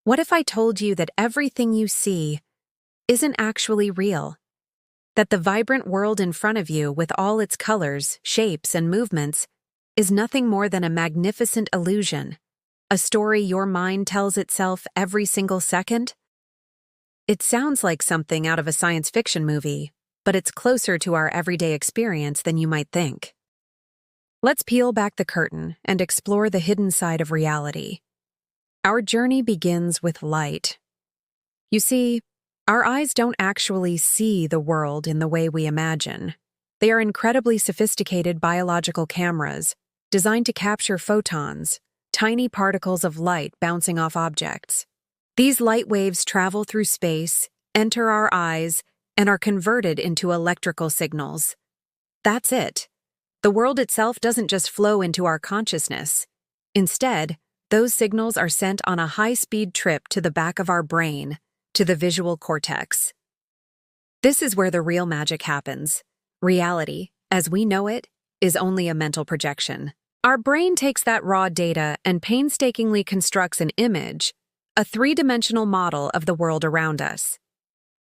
What if I told you that everything you see isn't actually real? That the vibrant world in front of you, with all its colors, shapes, and movements, is nothing more than a magnificent illusion, a story your mind tells itself every single second? It sounds like something out of a science fiction movie, but it's closer to our everyday experience than you might think. Let's peel back the curtain and explore the hidden side of reality. Our journey begins with light. You see, our eyes don't actually see the world in the way we imagine. They are incredibly sophisticated biological cameras designed to capture photons, tiny particles of light bouncing off objects. These light waves travel through space, enter our eyes, and are converted into electrical signals. That's it. The world itself doesn't just flow into our consciousness. Instead, those signals are sent on a high-speed trip to the back of our brain, to the visual cortex. This is where the real magic happens. Reality, as we know it, is only a mental projection. Our brain takes that raw data and painstakingly constructs an image, a three-dimensional model of the world around us.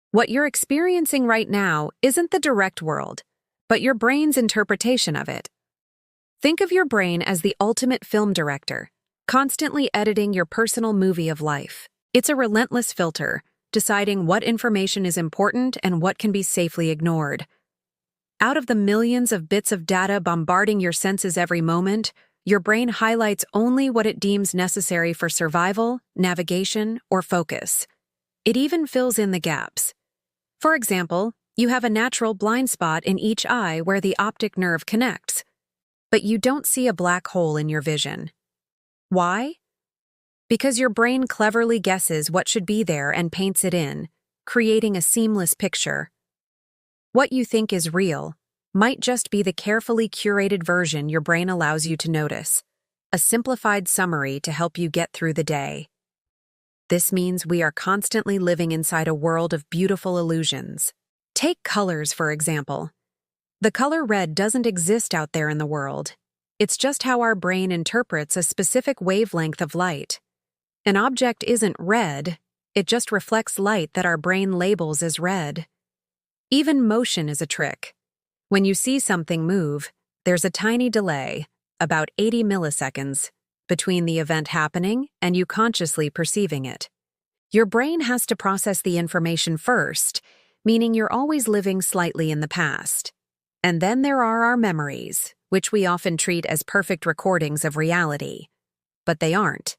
What you're experiencing right now isn't the direct world, but your brain's interpretation of it. Think of your brain as the ultimate film director, constantly editing your personal movie of life. It's a relentless filter, deciding what information is important and what can be safely ignored. Out of the millions of bits of data bombarding your senses every moment, your brain highlights only what it deems necessary for survival, navigation, or focus. It even fills in the gaps. For example, you have a natural blind spot in each eye where the optic nerve connects, but you don't see a black hole in your vision. Why? Because your brain cleverly guesses what should be there and paints it in, creating a seamless picture. What you think is real might just be the carefully curated version your brain allows you to notice, a simplified summary to help you get through the day. This means we are constantly living inside a world of beautiful illusions. Take colors, for example. The color red doesn't exist out there in the world. It's just how our brain interprets a specific wavelength of light. An object isn't red, it just reflects light that our brain labels as red. Even motion is a trick. When you see something move, there's a tiny delay, about 80 milliseconds, between the event happening and you consciously perceiving it. Your brain has to process the information first, meaning you're always living slightly in the past. And then there are our memories, which we often treat as perfect recordings of reality. But they aren't.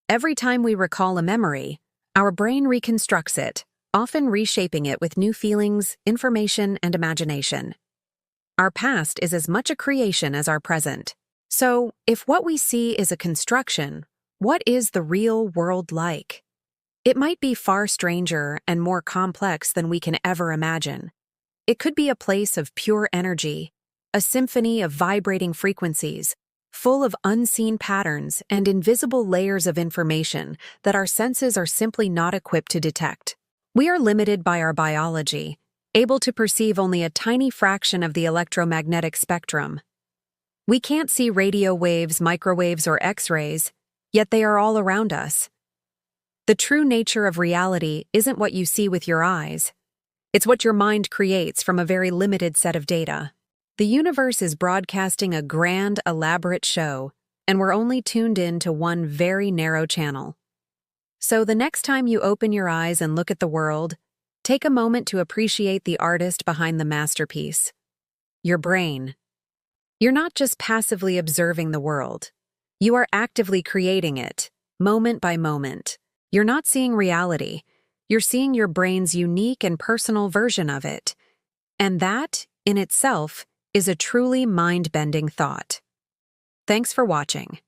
Every time we recall a memory, our brain reconstructs it, often reshaping it with new feelings, information, and imagination. Our past is as much a creation as our present. So, if what we see is a construction, what is the real world like? It might be far stranger and more complex than we can ever imagine. It could be a place of pure energy, a symphony of vibrating frequencies, full of unseen patterns and invisible layers of information that our senses are simply not equipped to detect. We are limited by our biology, able to perceive only a tiny fraction of the electromagnetic spectrum. We can't see radio waves, microwaves, or X-rays, yet they are all around us. The true nature of reality isn't what you see with your eyes. It's what your mind creates from a very limited set of data. The universe is broadcasting a grand, elaborate show, and we're only tuned in to one very narrow channel. So the next time you open your eyes and look at the world, take a moment to appreciate the artist behind the masterpiece, your brain. You're not just passively observing the world. You are actively creating it, moment by moment. You're not seeing reality. You're seeing your brain's unique and personal version of it. And that, in itself, is a truly mind-bending thought. Thanks for watching.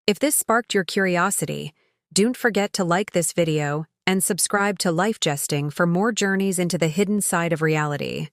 If this sparked your curiosity, don't forget to like this video and subscribe to Lifejesting for more journeys into the hidden side of reality.